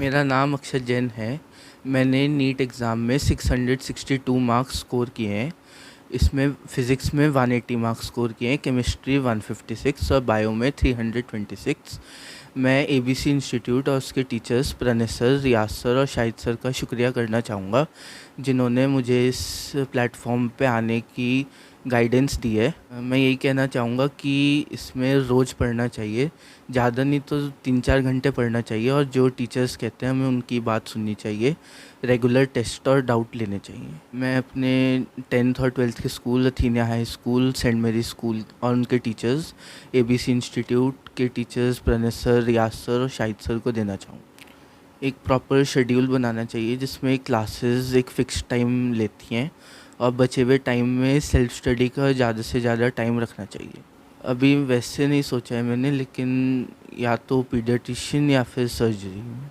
मेरा नाम अक्षत जैन है। मैंने नीट एग्ज़ाम में 662 मार्क्स स्कोर किए हैं। इसमें फ़िज़िक्स में 180 मार्क्स स्कोर किए हैं, केमिस्ट्री 156 और बायो में 326। मैं एबीसी इंस्टीट्यूट और उसके टीचर्स प्रणय सर, रियाज सर और शाहिद सर का शुक्रिया करना चाहूँगा, जिन्होंने मुझे इस प्लेटफॉर्म पे आने की गाइडेंस दी है। मैं यही कहना चाहूँगा कि इसमें रोज़ पढ़ना चाहिए, ज़्यादा नहीं तो 3-4 घंटे पढ़ना चाहिए, और जो टीचर्स कहते हैं हमें उनकी बात सुननी चाहिए। रेगुलर टेस्ट और डाउट लेने चाहिए। मैं अपने 10th और 12th के स्कूल, अथीनिया हाई स्कूल, सेंट मेरी स्कूल और उनके टीचर्स, एबीसी इंस्टीट्यूट के टीचर्स प्रणय सर, रियाज सर और शाहिद सर को देना चाहूँगा। एक प्रॉपर शेड्यूल बनाना चाहिए जिसमें क्लासेस एक फ़िक्स टाइम लेती हैं, और बचे हुए टाइम में सेल्फ स्टडी का ज़्यादा से ज़्यादा टाइम रखना चाहिए। अभी वैसे नहीं सोचा है मैंने, लेकिन या तो पीडियाट्रिशियन या फिर सर्जरी में।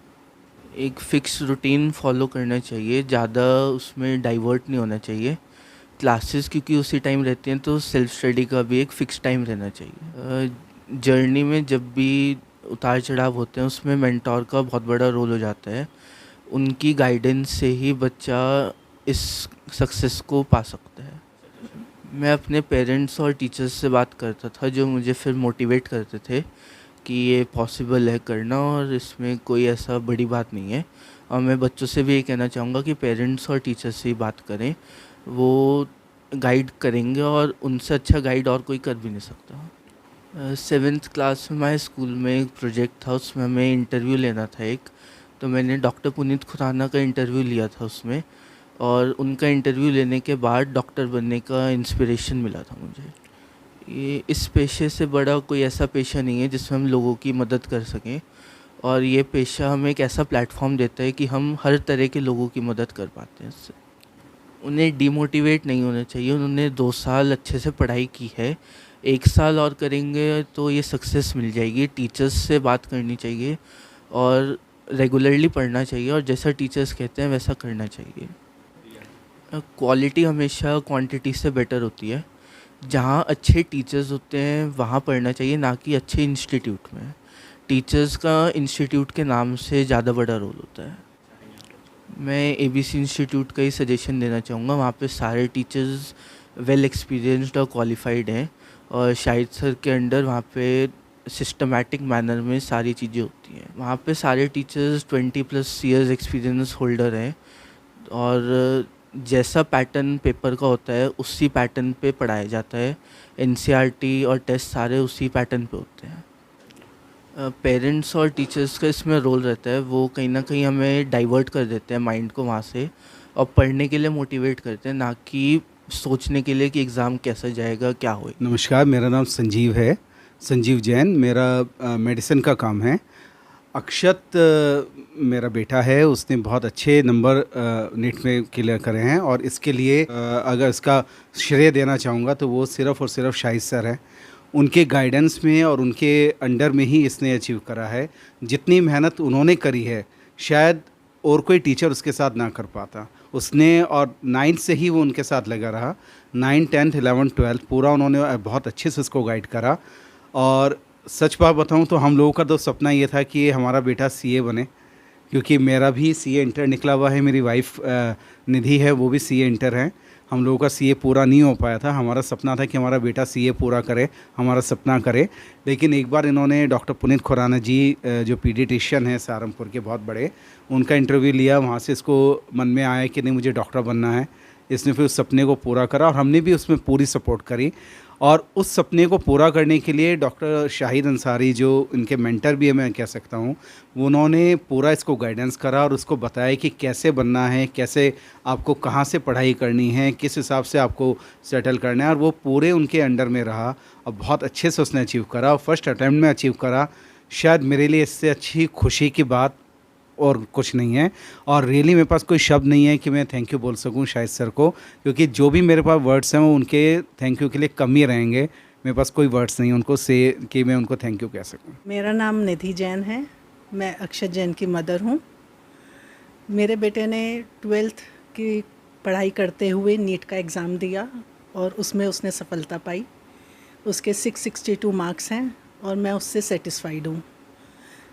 एक फ़िक्स रूटीन फॉलो करना चाहिए, ज़्यादा उसमें डाइवर्ट नहीं होना चाहिए। क्लासेस क्योंकि उसी टाइम रहती हैं, तो सेल्फ स्टडी का भी एक फ़िक्स टाइम रहना चाहिए। जर्नी में जब भी उतार चढ़ाव होते हैं, उसमें मेंटोर का बहुत बड़ा रोल हो जाता है। उनकी गाइडेंस से ही बच्चा इस सक्सेस को पा सकता है। मैं अपने पेरेंट्स और टीचर्स से बात करता था, जो मुझे फिर मोटिवेट करते थे कि ये पॉसिबल है करना, और इसमें कोई ऐसा बड़ी बात नहीं है। और मैं बच्चों से भी ये कहना चाहूँगा कि पेरेंट्स और टीचर्स से ही बात करें, वो गाइड करेंगे, और उनसे अच्छा गाइड और कोई कर भी नहीं सकता। 7th क्लास में हमारे स्कूल में एक प्रोजेक्ट था, उसमें हमें इंटरव्यू लेना था एक। तो मैंने डॉक्टर पुनीत खुराना का इंटरव्यू लिया था उसमें, और उनका इंटरव्यू लेने के बाद डॉक्टर बनने का इंस्पिरेशन मिला था मुझे। ये इस पेशे से बड़ा कोई ऐसा पेशा नहीं है जिसमें हम लोगों की मदद कर सकें, और ये पेशा हमें एक ऐसा प्लेटफॉर्म देता है कि हम हर तरह के लोगों की मदद कर पाते हैं इससे। उन्हें डिमोटिवेट नहीं होना चाहिए। उन्होंने 2 साल अच्छे से पढ़ाई की है, 1 साल और करेंगे तो ये सक्सेस मिल जाएगी। टीचर्स से बात करनी चाहिए और रेगुलरली पढ़ना चाहिए, और जैसा टीचर्स कहते हैं वैसा करना चाहिए। क्वालिटी हमेशा क्वांटिटी से बेटर होती है। जहाँ अच्छे टीचर्स होते हैं वहाँ पढ़ना चाहिए, ना कि अच्छे इंस्टीट्यूट में। टीचर्स का इंस्टीट्यूट के नाम से ज़्यादा बड़ा रोल होता है। मैं एबीसी इंस्टीट्यूट का ही सजेशन देना चाहूँगा। वहाँ पे सारे टीचर्स वेल एक्सपीरियंस्ड और क्वालिफाइड हैं, और शाहिद सर के अंडर वहाँ पे सिस्टमैटिक मैनर में सारी चीज़ें होती हैं। वहाँ पे सारे टीचर्स 20+ ईयर्स एक्सपीरियंस होल्डर हैं, और जैसा पैटर्न पेपर का होता है उसी पैटर्न पे पढ़ाया जाता है। एनसीईआरटी और टेस्ट सारे उसी पैटर्न पे होते हैं। पेरेंट्स और टीचर्स का इसमें रोल रहता है। वो कहीं ना कहीं हमें डाइवर्ट कर देते हैं माइंड को वहाँ से, और पढ़ने के लिए मोटिवेट करते हैं, ना कि सोचने के लिए कि एग्ज़ाम कैसा जाएगा, क्या होए। नमस्कार, मेरा नाम संजीव है, संजीव जैन। मेरा मेडिसिन का काम है। अक्षत मेरा बेटा है, उसने बहुत अच्छे नंबर नीट में क्लियर करे हैं, और इसके लिए अगर इसका श्रेय देना चाहूँगा तो वो सिर्फ़ और सिर्फ शाहिद सर हैं। उनके गाइडेंस में और उनके अंडर में ही इसने अचीव करा है। जितनी मेहनत उन्होंने करी है, शायद और कोई टीचर उसके साथ ना कर पाता। उसने और 9th से ही वो उनके साथ लगा रहा। 9, 10th, 11, 12 पूरा उन्होंने बहुत अच्छे से उसको गाइड करा। और सच बात बताऊं तो हम लोगों का तो सपना ये था कि हमारा बेटा सीए बने, क्योंकि मेरा भी सीए इंटर निकला हुआ है। मेरी वाइफ निधि है, वो भी सीए इंटर है। हम लोगों का सीए पूरा नहीं हो पाया था। हमारा सपना था कि हमारा बेटा सीए पूरा करे, हमारा सपना करे। लेकिन एक बार इन्होंने डॉक्टर पुनीत खुराना जी, जो पीडियाट्रिशियन है सहारनपुर के बहुत बड़े, उनका इंटरव्यू लिया। वहाँ से इसको मन में आया कि नहीं, मुझे डॉक्टर बनना है। इसने फिर उस सपने को पूरा करा, और हमने भी उसमें पूरी सपोर्ट करी। और उस सपने को पूरा करने के लिए डॉक्टर शाहिद अंसारी, जो इनके मेंटर भी है मैं कह सकता हूँ, उन्होंने पूरा इसको गाइडेंस करा और उसको बताया कि कैसे बनना है, कैसे आपको कहाँ से पढ़ाई करनी है, किस हिसाब से आपको सेटल करना है। और वो पूरे उनके अंडर में रहा, और बहुत अच्छे से उसने अचीव करा, और फर्स्ट अटैम्प्ट में अचीव करा। शायद मेरे लिए इससे अच्छी खुशी की बात और कुछ नहीं है। और रियली मेरे पास कोई शब्द नहीं है कि मैं थैंक यू बोल सकूं शाहिद सर को, क्योंकि जो भी मेरे पास वर्ड्स हैं वो उनके थैंक यू के लिए कम ही रहेंगे। मेरे पास कोई वर्ड्स नहीं उनको से कि मैं उनको थैंक यू कह सकूं। मेरा नाम निधि जैन है। मैं अक्षत जैन की मदर हूँ। मेरे बेटे ने 12th की पढ़ाई करते हुए नीट का एग्ज़ाम दिया, और उसमें उसने सफलता पाई। उसके 662 मार्क्स हैं, और मैं उससे सेटिस्फाइड हूँ।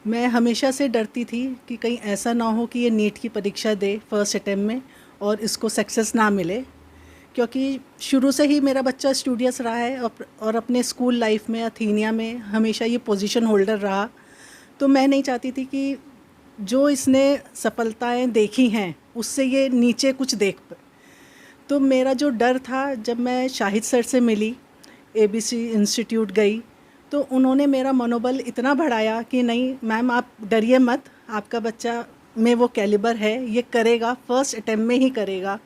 मैं हमेशा से डरती थी कि कहीं ऐसा ना हो कि ये नीट की परीक्षा दे फर्स्ट अटेम्प्ट में और इसको सक्सेस ना मिले, क्योंकि शुरू से ही मेरा बच्चा स्टूडियस रहा है और अपने स्कूल लाइफ में अथीनिया में हमेशा ये पोजीशन होल्डर रहा। तो मैं नहीं चाहती थी कि जो इसने सफलताएं देखी हैं उससे ये नीचे कुछ देख पाए। तो मेरा जो डर था, जब मैं शाहिद सर से मिली, ABC इंस्टीट्यूट गई, तो उन्होंने मेरा मनोबल इतना बढ़ाया कि नहीं मैम आप डरिए मत, आपका बच्चा में वो कैलिबर है, ये करेगा, फर्स्ट अटेम्प्ट में ही करेगा।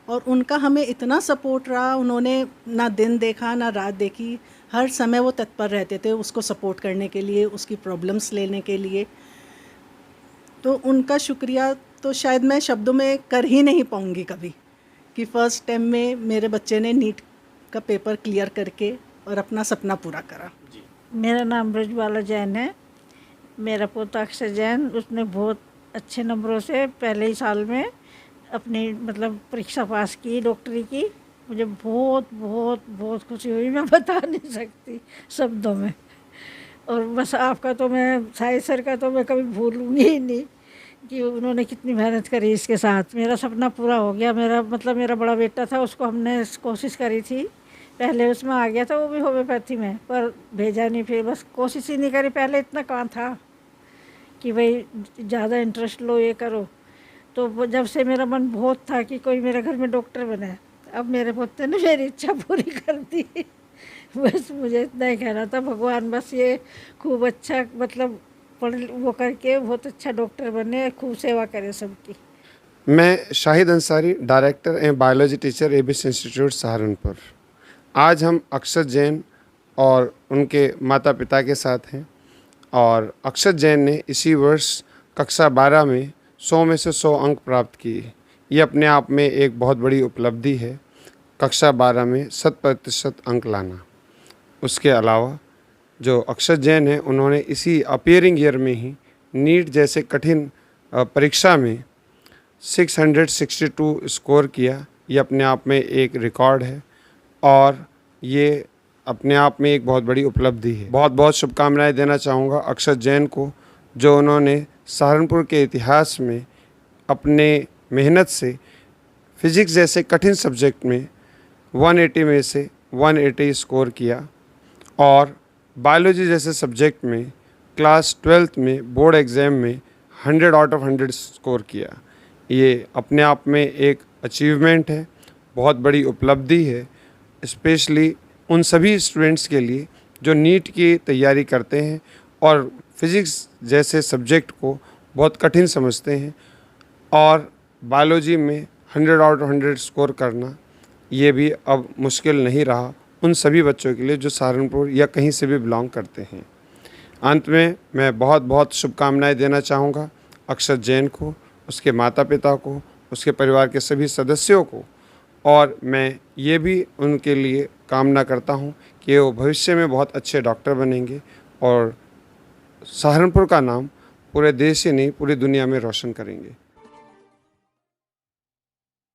और उनका हमें इतना सपोर्ट रहा, उन्होंने ना दिन देखा ना रात देखी, हर समय वो तत्पर रहते थे उसको सपोर्ट करने के लिए, उसकी प्रॉब्लम्स लेने के लिए। तो उनका शुक्रिया तो शायद मैं शब्दों में कर ही नहीं पाऊँगी कभी, कि फ़र्स्ट टाइम में मेरे बच्चे ने नीट का पेपर क्लियर करके और अपना सपना पूरा करा। मेरा नाम ब्रजबाला जैन है। मेरा पोता अक्षय जैन, उसने बहुत अच्छे नंबरों से पहले ही साल में अपनी मतलब परीक्षा पास की डॉक्टरी की। मुझे बहुत बहुत बहुत खुशी हुई, मैं बता नहीं सकती शब्दों में। और बस आपका तो मैं, साहिद सर का तो मैं कभी भूलूंगी ही नहीं कि उन्होंने कितनी मेहनत करी इसके साथ। मेरा सपना पूरा हो गया। मेरा बड़ा बेटा था, उसको हमने कोशिश करी थी, पहले उसमें आ गया था वो भी होम्योपैथी में, पर भेजा नहीं, फिर बस कोशिश ही नहीं करी। पहले इतना कहाँ था कि भाई ज़्यादा इंटरेस्ट लो, ये करो। तो जब से मेरा मन बहुत था कि कोई मेरे घर में डॉक्टर बने, अब मेरे पोते ने मेरी इच्छा पूरी कर दी। बस मुझे इतना ही कहना था, भगवान बस ये खूब अच्छा मतलब पढ़ वो करके बहुत अच्छा डॉक्टर बने, खूब सेवा करे सबकी। मैं शाहिद अंसारी, डायरेक्टर एवं biology teacher ABC institute Saharanpur. आज हम अक्षत जैन और उनके माता पिता के साथ हैं और अक्षत जैन ने इसी वर्ष कक्षा 12 में 100 में से 100 अंक प्राप्त किए। ये अपने आप में एक बहुत बड़ी उपलब्धि है, कक्षा 12 में 100% अंक लाना। उसके अलावा जो अक्षत जैन है, उन्होंने इसी अपीयरिंग ईयर में ही नीट जैसे कठिन परीक्षा में 662 स्कोर किया। ये अपने आप में एक रिकॉर्ड है और ये अपने आप में एक बहुत बड़ी उपलब्धि है। बहुत बहुत शुभकामनाएं देना चाहूँगा अक्षत जैन को, जो उन्होंने सहारनपुर के इतिहास में अपने मेहनत से फिज़िक्स जैसे कठिन सब्जेक्ट में 180 में से 180 स्कोर किया और बायोलॉजी जैसे सब्जेक्ट में क्लास 12th में बोर्ड एग्ज़ाम में 100 आउट ऑफ 100 स्कोर किया। ये अपने आप में एक अचीवमेंट है, बहुत बड़ी उपलब्धि है, स्पेशली उन सभी स्टूडेंट्स के लिए जो नीट की तैयारी करते हैं और फिज़िक्स जैसे सब्जेक्ट को बहुत कठिन समझते हैं। और बायोलॉजी में 100 आउट ऑफ 100 स्कोर करना ये भी अब मुश्किल नहीं रहा उन सभी बच्चों के लिए जो सहारनपुर या कहीं से भी बिलोंग करते हैं। अंत में मैं बहुत बहुत शुभकामनाएं देना चाहूँगा अक्षत जैन को, उसके माता पिता को, उसके परिवार के सभी सदस्यों को, और मैं ये भी उनके लिए कामना करता हूँ कि वो भविष्य में बहुत अच्छे डॉक्टर बनेंगे और सहारनपुर का नाम पूरे देश ही नहीं पूरी दुनिया में रोशन करेंगे।